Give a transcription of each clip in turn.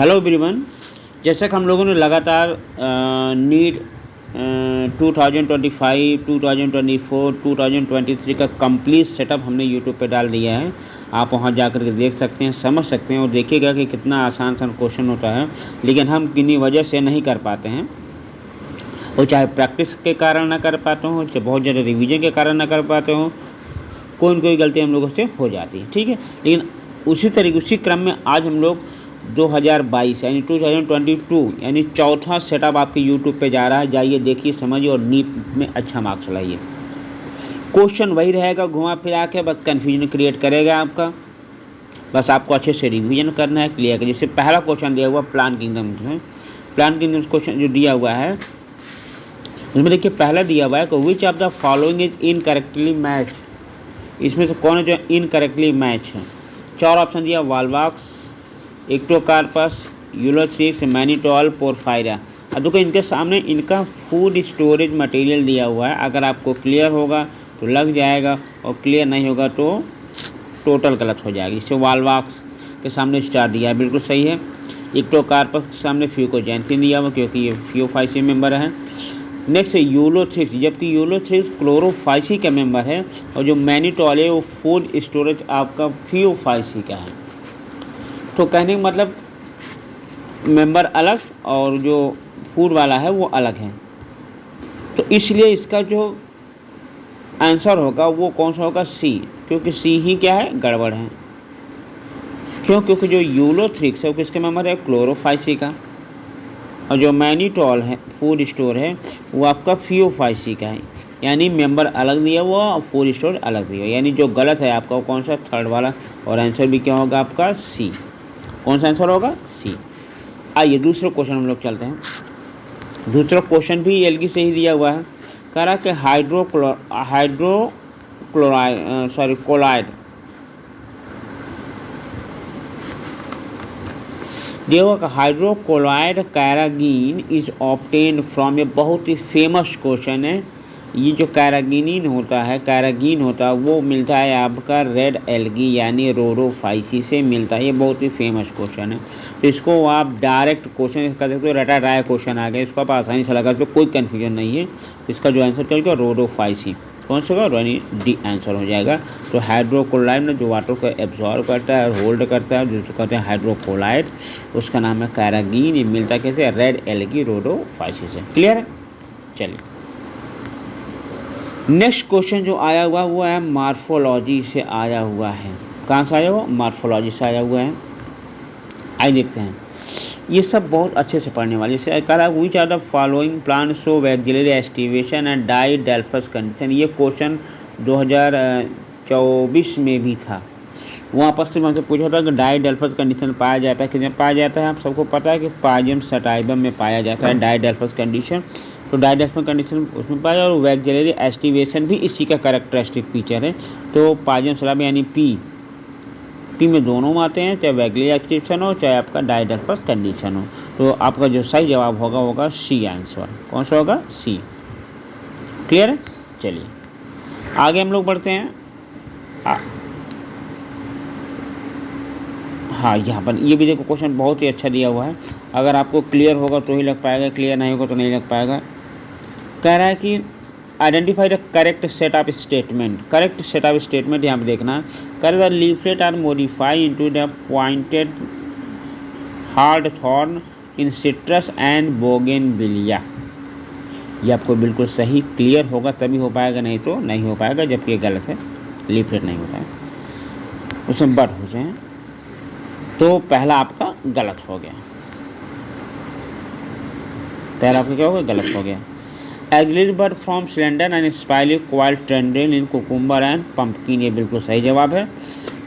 Hello everyone. जैसा कि हम लोगों ने लगातार नीट 2025, 2024, 2023 का कंप्लीट सेटअप हमने यूट्यूब पे डाल दिया है। आप वहां जाकर के देख सकते हैं, समझ सकते हैं और देखिएगा कि कितना आसान क्वेश्चन होता है, लेकिन हम किन्हीं वजह से नहीं कर पाते हैं। वो चाहे प्रैक्टिस के कारण ना कर पाते हों, चाहे बहुत ज़्यादा रिवीजन के कारण ना कर पाते हों, कोई न कोई गलती हम लोगों से हो जाती है, ठीक है। लेकिन उसी क्रम में आज हम लोग 2022 यानी 2022 यानी चौथा सेटअप आपके यूट्यूब पे जा रहा है। जाइए, देखिए, समझिए और नीट में अच्छा मार्क्स लाइए। क्वेश्चन वही रहेगा, घुमा फिरा के, बस कन्फ्यूजन क्रिएट करेगा आपका। बस आपको अच्छे से रिवीजन करना है, क्लियर कर। जैसे पहला क्वेश्चन दिया हुआ प्लान किंगडम में, प्लान किंगडम क्वेश्चन जो दिया हुआ है उसमें देखिए पहला दिया हुआ है कि which of the following is incorrectly match. इसमें से कौन है जो इनकरेक्टली मैच है? 4 ऑप्शन दिया, वालवाक्स, एक्टोकार्पस, यूलोथ्रिक्स, मैनीटोल, पोरफायरा। अब देखो इनके सामने इनका फूड स्टोरेज मटेरियल दिया हुआ है। अगर आपको क्लियर होगा तो लग जाएगा और क्लियर नहीं होगा तो टोटल गलत हो जाएगी। इससे वालवाक्स के सामने स्टार दिया है, बिल्कुल सही है। एक्टोकार्पस के सामने फ्यूकोजैंथिन दिया हुआ क्योंकि ये फियोफाइसी मेंबर है। नेक्स्ट है यूलोथ्रिक्स, जबकि यूलोथ्रिक्स क्लोरोफाइसी का मेंबर है और जो मैनीटोल है वो फूड स्टोरेज आपका फियोफाइसी का है। तो कहने का मतलब मेंबर अलग और जो फूड वाला है वो अलग है। तो इसलिए इसका जो आंसर होगा वो कौन सा होगा? सी, क्योंकि सी ही क्या है? गड़बड़ है। क्यों? क्योंकि जो यूलोथ्रिक्स है वो किसके मेंबर है? क्लोरोफाइसी का। और जो मैनीटोल है फूड स्टोर है वो आपका फियोफाइसी का है। यानी मेंबर अलग दिया हुआ और फूड स्टोर अलग दिया हुआ। यानी जो गलत है आपका वो कौन सा? थर्ड वाला। और आंसर भी क्या होगा आपका? सी। कौन सा आंसर होगा? सी। आइए दूसरे क्वेश्चन हम लोग चलते हैं। दूसरा क्वेश्चन भी एलगी से ही दिया हुआ है। कह रहा है कि कोलाइड दिया हुआ हाइड्रोक्लोराइड कैरागीन इज ऑब्टेन्ड फ्रॉम, ये बहुत ही फेमस क्वेश्चन है। ये जो कैरागीन होता है वो मिलता है आपका रेड एल्गी यानी रोडोफाइसी से मिलता है। ये बहुत ही फेमस क्वेश्चन है। तो इसको आप डायरेक्ट क्वेश्चन कर सकते हो, रटा राय क्वेश्चन आ गया, इसको आप आसानी से लगा, तो कोई कन्फ्यूजन नहीं है। इसका जो आंसर क्या होगा? रोडोफाइसी। कौन सा होगा? यानी डी आंसर हो जाएगा। तो हाइड्रोक्लोराइड में जो वाटर को एब्जॉर्ब करता है, होल्ड करता है, जिसको कहते हैं हाइड्रोक्लोराइड, उसका नाम है कैरागीन। ये मिलता कैसे? रेड एल्गी रोडोफाइसी से। क्लियर है? चलिए नेक्स्ट क्वेश्चन जो आया हुआ वो है मार्फोलॉजी से आया हुआ है। कहाँ से आया हुआ? मार्फोलॉजी से आया हुआ है। आइए देखते हैं। ये सब बहुत अच्छे से पढ़ने वाले। जैसे कह रहा है which are the following plant show vexillary aestivation and diadelphous condition. ये क्वेश्चन 2024 में भी था। वहाँ पर सिर्फ हमसे पूछा था कि डाइडेल्फस कंडीशन पाया जाता है, किसमें पाया जाता है? आप सबको पता है कि पाजियम सटाइबम में पाया जाता है डाइडेल्फस कंडीशन। तो डाइडेल्फस कंडीशन उसमें पाया, और वैक्सिलरी एस्टिवेशन भी इसी का कैरेक्टरिस्टिक फीचर है। तो पाजियम सटाइबम यानी पी में दोनों आते हैं, चाहे वैक्सिलरी एस्टिवेशन हो चाहे आपका डाइडेल्फस कंडीशन हो। तो आपका जो सही जवाब होगा सी आंसर। कौन सा होगा? सी। क्लियर है? चलिए आगे हम लोग बढ़ते हैं। हाँ, यहाँ पर ये भी देखो क्वेश्चन बहुत ही अच्छा दिया हुआ है। अगर आपको क्लियर होगा तो ही लग पाएगा, क्लियर नहीं होगा तो नहीं लग पाएगा। कह रहा है कि identify the correct set of statement. Correct set of statement यहाँ पर देखना। कह रहा है leaflet are modify into the pointed hard thorn in citrus and bougainvillea. ये आपको बिल्कुल सही क्लियर होगा तभी हो पाएगा, नहीं तो नहीं हो पाएगा, जबकि ये गलत है। लीफलेट नहीं होता है, उसमें बट हो जाए। तो पहला आपका गलत हो गया। पहला आपका क्या हो गया? गलत हो गया। एग्लिड bud from slender and spirally coil tendril in cucumber and pumpkin. ये बिल्कुल सही जवाब है।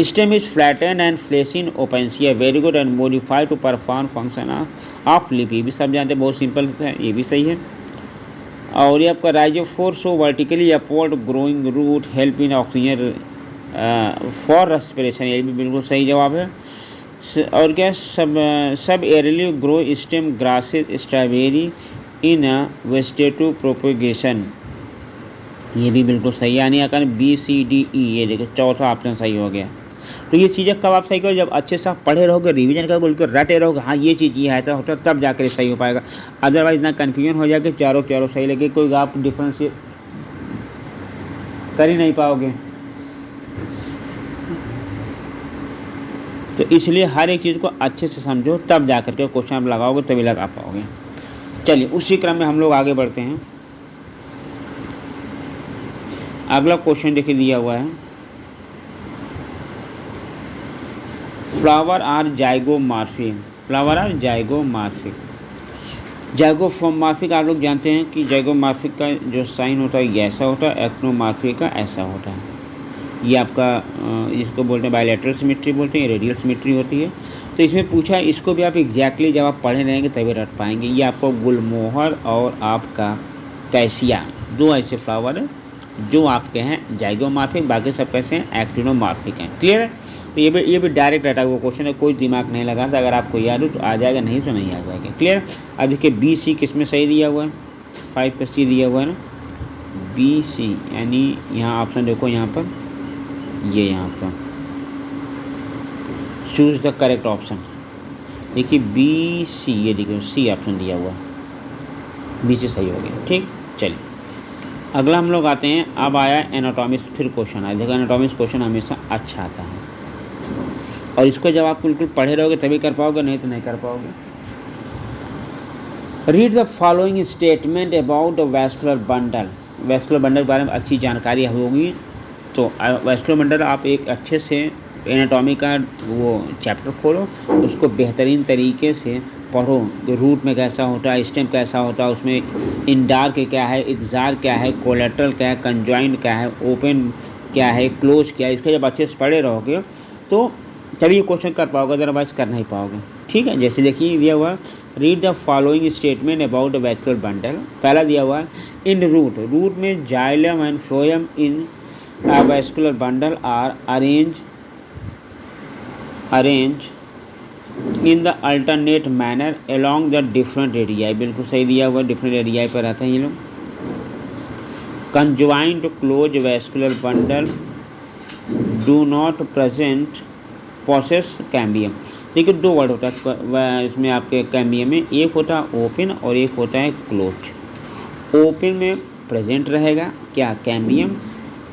Stem is flattened and fleshy in Opuntia, very good, and modified to perform function of leaf. ये भी सब जानते हैं, बहुत सिंपल है, ये भी सही है। और ये आपका Rhizophora so vertically upward growing root help in oxygen for respiration. ये भी बिल्कुल सही जवाब है। और क्या? Subaerially grow stem grasses strawberry in vegetative propagation. ये भी बिल्कुल सही है। यानी अगर BCDE, ये देखो चौथा ऑप्शन सही हो गया। तो ये चीज़ें कब आप सही करो, जब अच्छे से आप पढ़े रहोगे, रिवीजन करोगे, बिल्कुल रटे रहोगे, हाँ ये चीज़ ये ऐसा होता है, तब जाकर सही हो पाएगा। अदरवाइज ना कन्फ्यूजन हो जाएगा, चारों चारों सही लगे, कोई आप डिफ्रेंशिएट कर ही नहीं पाओगे। तो इसलिए हर एक चीज़ को अच्छे से समझो, तब जा कर के क्वेश्चन आप लगाओगे, तभी लगा पाओगे। चलिए उसी क्रम में हम लोग आगे बढ़ते हैं। अगला क्वेश्चन देखिए दिया हुआ है, flower are zygomorphic. Flower are zygomorphic. Zygomorphic आप लोग जानते हैं कि जाइगोमॉर्फिक का जो साइन होता है ये ऐसा होता है, एक्टिनोमॉर्फिक का ऐसा होता है। ये आपका इसको बोलते हैं बायलैटरल सिमेट्री बोलते हैं, रेडियल सिमेट्री होती है। तो इसमें पूछा है, इसको भी आप एग्जैक्टली जब आप पढ़े रहेंगे तभी रट पाएंगे। ये आपको गुलमोहर और आपका कैसिया, दो ऐसे फ्लावर हैं जो आपके हैं जाइगोमॉर्फिक, बाकी सब कैसे हैं, एक्टिनोमॉर्फिक हैं। क्लियर है। तो ये भी डायरेक्ट रटा हुआ क्वेश्चन है, कोई दिमाग नहीं लगाता। अगर आपको याद हो तो आ जाएगा, नहीं तो नहीं आ जाएगा। क्लियर। अब देखिए बी सी किस में सही दिया हुआ है, 5 का सी दिया हुआ है ना, बी सी, यानी यहाँ ऑप्शन देखो, यहाँ पर ये यहाँ पर चूज द करेक्ट ऑप्शन। देखिए बी सी, ये देखिए सी ऑप्शन दिया हुआ, बी सी सही हो गया। ठीक, चलिए अगला हम लोग आते हैं। अब आया एनाटॉमिक्स, फिर क्वेश्चन आया। देखो एनाटॉमिक्स क्वेश्चन हमेशा अच्छा आता है, और इसको जब आप बिल्कुल पढ़े रहोगे तभी कर पाओगे, नहीं तो नहीं कर पाओगे। Read the following statement about the vascular bundle. Vascular bundle के बारे में अच्छी जानकारी होगी। तो वैस्कुलर बंडल आप एक अच्छे से एनाटॉमी का वो चैप्टर खोलो, उसको बेहतरीन तरीके से पढ़ो। रूट में कैसा होता है, स्टेम कैसा होता है, उसमें इंडार्क क्या है, एक्जार क्या है, कोलेटरल क्या है, कंजॉइंट क्या है, ओपन क्या है, क्लोज क्या है, इसको जब अच्छे से पढ़े रहोगे तो तभी ये क्वेश्चन कर पाओगे, अदरवाइज कर नहीं पाओगे। ठीक है। जैसे देखिए दिया हुआ, read the following statement about the vascular bundle. पहला दिया हुआ है, इन रूट, रूट में xylem and phloem in a vascular bundle are arranged in the alternate manner along the different radii। बिल्कुल सही दिया हुआ, डिफरेंट रेडियाई पर रहते हैं ये लोग। conjoined closed vascular bundle do not possess cambium। देखिए दो वर्ड होता है इसमें आपके कैम्बियम में, एक होता है ओपन और एक होता है क्लोज। ओपन में प्रेजेंट रहेगा क्या, कैम्बियम,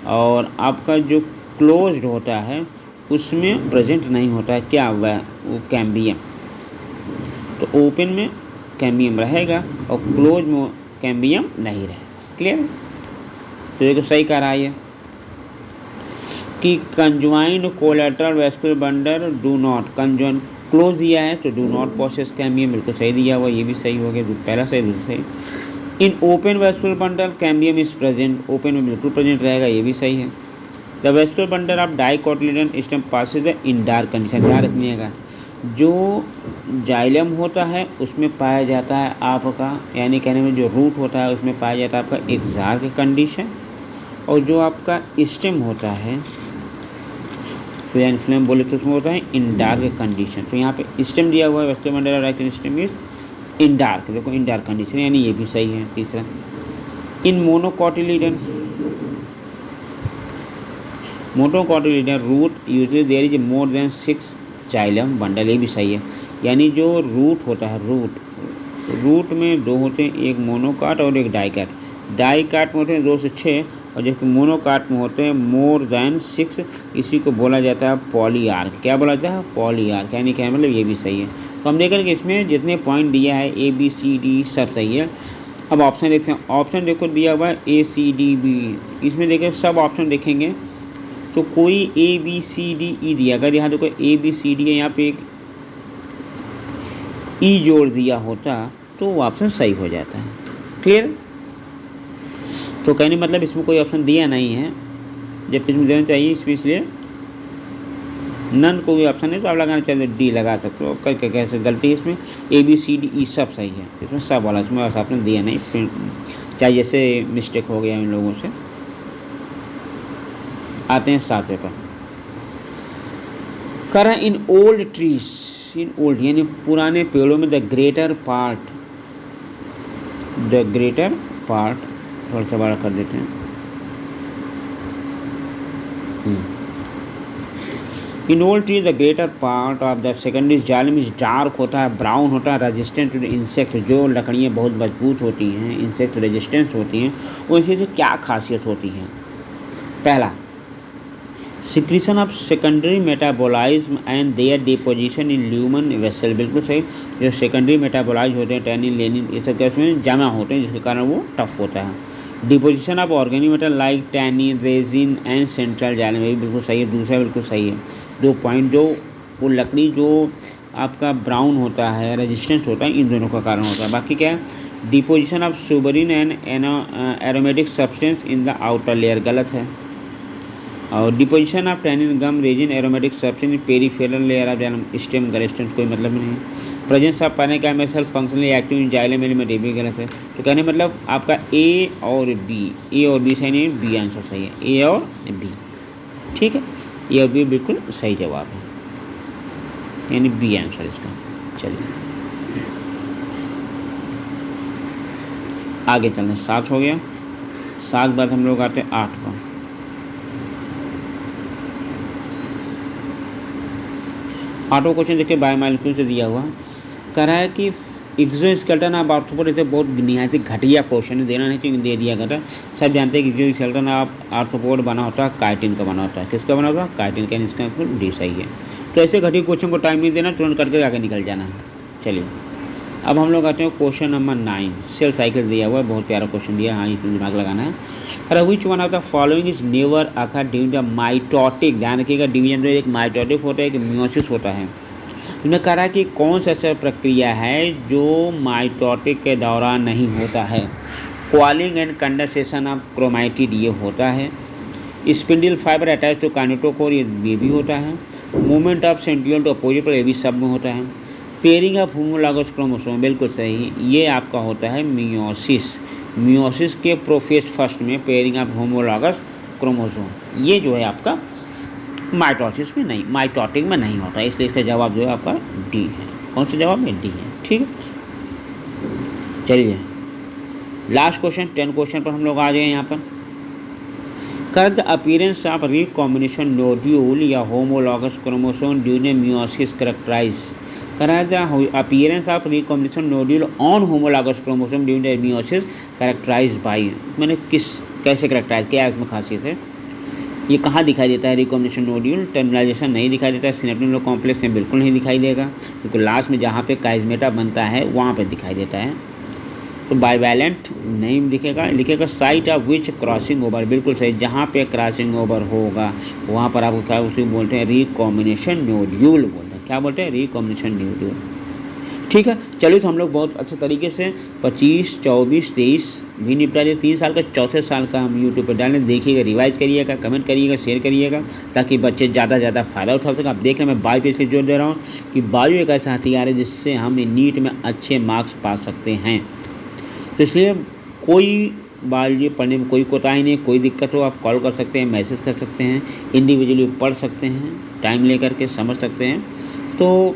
और आपका जो क्लोज्ड होता है उसमें प्रेजेंट नहीं होता है क्या, वो कैम्बियम। तो ओपन में कैम्बियम रहेगा और क्लोज में कैम्बियम नहीं रहेगा। क्लियर। तो देखो सही कह रहा है ये कि conjoint collateral vascular bundle do not, conjoint close दिया है तो डू नॉट पोसेस कैम्बियम, बिल्कुल सही दिया हुआ, ये भी सही हो गया, पहला सही दूसरा सही। In open vascular bundle cambium is present, open में बिल्कुल प्रेजेंट रहेगा, ये भी सही है। The vascular bundle of dicotyledon stem passes in dark condition. ध्यान रखिएगा, जो जाइलम होता है उसमें पाया जाता है आपका, यानी कहने में जो रूट होता है उसमें पाया जाता है आपका एक्सार्क कंडीशन, और जो आपका स्टेम होता है फ्लैम फ्लेम बोले तो उसमें होता है इन डार्क कंडीशन। तो यहाँ पे स्टेम दिया हुआ है, vascular bundle of stem is in dark, देखो इन डार्क कंडीशन, यानी ये भी सही है। तीसरा, in monocotyledon, monocotyledon root usually there is more than 6 xylem bundle, ये भी सही है। यानी जो रूट होता है, रूट में दो होते हैं, एक मोनोकाट और एक डाइकाट। डाइकाट में होते हैं 2 से 6, और जो मोनोकाट में होते हैं मोर देन 6, इसी को बोला जाता है पॉलीआर्क। क्या बोला जाता है, पॉलीआर्क, यानी क्या मतलब ये भी सही है। तो हम देख रहे हैं कि इसमें जितने पॉइंट दिया है ए बी सी डी सब सही है। अब ऑप्शन देखते हैं, ऑप्शन देखो दिया हुआ है ए सी डी बी, इसमें देखें सब ऑप्शन देखेंगे तो कोई A B C D E दिया, अगर यहाँ देखो ए बी सी डी है, यहाँ पे एक ई जोड़ दिया होता तो वो ऑप्शन सही हो जाता है। क्लियर। तो कहने मतलब इसमें कोई ऑप्शन दिया नहीं है, जब इसमें देना चाहिए, इसलिए नन कोई ऑप्शन है तो आप लगाना चाहिए डी लगा सकते हो। करके कैसे गलती है इसमें, A B C D E सब सही है, इसमें सब वाला, इसमें ऑप्शन दिया नहीं, चाहे जैसे मिस्टेक हो गया इन लोगों से। आते हैं 7वें पर, करा in old trees, in old यानी पुराने पेड़ों में द ग्रेटर पार्ट थोड़ा सा बड़ा कर देते हैं। In old tree the greater part of the secondary जालिम इज डार्क होता है, ब्राउन होता है, रेजिस्टेंट टू इंसेक्ट, जो लकड़ियाँ बहुत मजबूत होती हैं, इंसेक्ट रेजिस्टेंस होती हैं, उनसे से क्या खासियत होती है? पहला, secretion of secondary metabolism and their deposition in lumen vessel, बिल्कुल सही। जो सेकेंडरी मेटाबोलाइज होते हैं, टैनिन, लेनिन, ये सब क्या उसमें जमा होते हैं, जिसके कारण वो टफ होता है। Deposition of organic metal like tannin, resin and central xylem, ये बिल्कुल सही है। दूसरा बिल्कुल सही है। 2 पॉइंट, जो वो लकड़ी जो आपका ब्राउन होता है, रेजिस्टेंस होता है, इन दोनों का कारण होता है। बाकी क्या है? Deposition of suberin and aromatic substance in the outer layer, गलत है। और deposition of tannin, gum, resin, aromatic substance peripheral layer of xylem, stem, गलेस्टेम, कोई मतलब नहीं। Presence of parenchymal functionally active in xylem element, ये भी गलत है। तो कहने मतलब आपका ए और बी सही नहीं, बी आंसर सही है, ए और बी। ठीक है, ए और बी बिल्कुल सही जवाब है, यानी बी आंसर इसका। चलिए आगे चलते हैं। 7 हो गया। 7 बाद हम लोग आते हैं 8 पर। 8वां क्वेश्चन देखिए, बायोमॉलिक्यूल से दिया हुआ कह रहा है कि एक्सोस्केलेटन ऑफ आर्थ्रोपोड, इसे बहुत निहायत ही घटिया क्वेश्चन देना नहीं चाहिए, दे दिया गया। सब जानते हैं कि एक्सोस्केलेटन ऑफ आर्थ्रोपोड बना होता है काइटिन का बना होता है। किसका बना होता है? काइटिन का। इसका बिल्कुल डी सही है। तो ऐसे घटिया क्वेश्चन को टाइम नहीं देना, तुरंत करके आगे निकल जाना है। चलिए अब हम लोग आते हैं क्वेश्चन नंबर 9। सेल साइकिल दिया हुआ है, बहुत प्यारा क्वेश्चन दिया है। हाँ, इसमें दिमाग लगाना है। अरे which one of the following is never occur during the mitotic, ध्यान रखिएगा, डिवीजन में एक माइटोटिक होता है, एक मियोसिस होता है। उन्होंने कहा कि कौन सा ऐसा प्रक्रिया है जो माइटोटिक के दौरान नहीं होता है? Coiling and condensation of chromatid, ये होता है। Spindle fibre attach to kinetochore, ये भी होता है। Movement of centriole to opposite, ये भी सब में होता है। पेयरिंग ऑफ होमोलॉगस क्रोमोसोम, बिल्कुल सही, ये आपका होता है मियोसिस। मियोसिस के प्रोफेज फर्स्ट में पेयरिंग ऑफ होमोलॉगस क्रोमोसोम, ये जो है आपका माइटोसिस में नहीं, माइटोटिक में नहीं होता है, इसलिए इसका जवाब जो है आपका डी है। कौन सा जवाब है? डी है। ठीक है, चलिए लास्ट क्वेश्चन 10 क्वेश्चन पर हम लोग आ गए यहाँ पर। कर the appearance of recombination nodule या homologous chromosome during meiosis characterize, करा the appearance of recombination nodule on homologous chromosome during the meiosis characterize by, मैंने कैसे कैरेक्टराइज, क्या इसमें खासियत है? ये कहाँ दिखाई देता है रिकॉम्बिनेशन नोड्यूल? टर्मिनाइजेशन नहीं दिखाई देता है, सिनेप्टिक कॉम्प्लेक्स में बिल्कुल नहीं दिखाई देगा, क्योंकि लास्ट में जहाँ पे काइजमेटा बनता है वहाँ पे दिखाई देता है। तो बाइवैलेंट नहीं दिखेगा, लिखेगा site of which crossing over, बिल्कुल सही, जहाँ पे क्रॉसिंग ओवर होगा वहाँ पर आपको क्या उसी बोलते हैं? रिकॉम्बिनेशन नोड्यूल बोलते हैं। क्या बोलते हैं? Recombination nodule. ठीक है, चलिए तो हम लोग बहुत अच्छे तरीके से 25, 24, 23 भी निपटा दिए। 3 साल का, चौथे साल का हम यूट्यूब पर डालें, देखिएगा, रिवाइज करिएगा, कमेंट करिएगा, शेयर करिएगा, ताकि बच्चे ज़्यादा से ज़्यादा फ़ायदा उठा सकें। आप देख रहे हैं मैं बायो पे इसलिए जोर दे रहा हूँ कि बायो एक ऐसा हथियार है जिससे हम नीट में अच्छे मार्क्स पा सकते हैं। तो इसलिए कोई बायोलॉजी पढ़ने में कोई कोताही नहीं, कोई दिक्कत हो आप कॉल कर सकते हैं, मैसेज कर सकते हैं, इंडिविजुअली पढ़ सकते हैं, टाइम लेकर के समझ सकते हैं। तो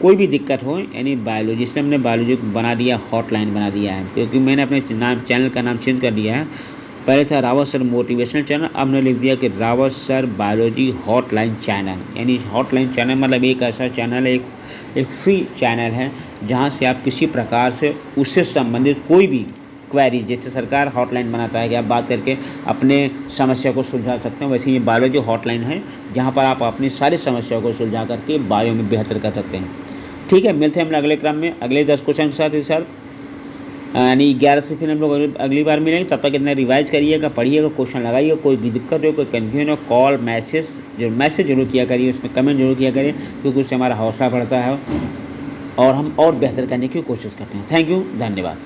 कोई भी दिक्कत हो, यानी बायोलॉजी, इसलिए हमने बायोलॉजी बना दिया, हॉटलाइन बना दिया है, क्योंकि मैंने अपने चैनल का नाम चेंज कर दिया है। पहले था रावत सर मोटिवेशनल चैनल, अब मैंने लिख दिया कि Rawat sir biology hotline channel. यानी हॉटलाइन चैनल मतलब एक ऐसा चैनल है, एक फ्री चैनल है, जहाँ से आप किसी प्रकार से उससे संबंधित कोई भी क्वेरी, जैसे सरकार हॉटलाइन बनाता है कि आप बात करके अपने समस्या को सुलझा सकते हैं, वैसे ये बायोलॉजी हॉटलाइन है, जहाँ पर आप अपनी सारी समस्याओं को सुलझा करके बायो में बेहतर कर सकते हैं। ठीक है, मिलते हैं हम अगले क्रम में अगले 10 क्वेश्चन के साथ इस साथ, यानी 11 से फिर हम लोग अगली बार मिलेंगे। तब तक इतना रिवाइज करिएगा, पढ़िएगा, क्वेश्चन लगाइएगा, कोई भी दिक्कत हो, कोई कन्फ्यूजन हो, कॉल मैसेज जरूर किया करिए, उसमें कमेंट जरूर किया करिए, क्योंकि उससे हमारा हौसला बढ़ता है और हम और बेहतर करने की कोशिश करते हैं। थैंक यू, धन्यवाद।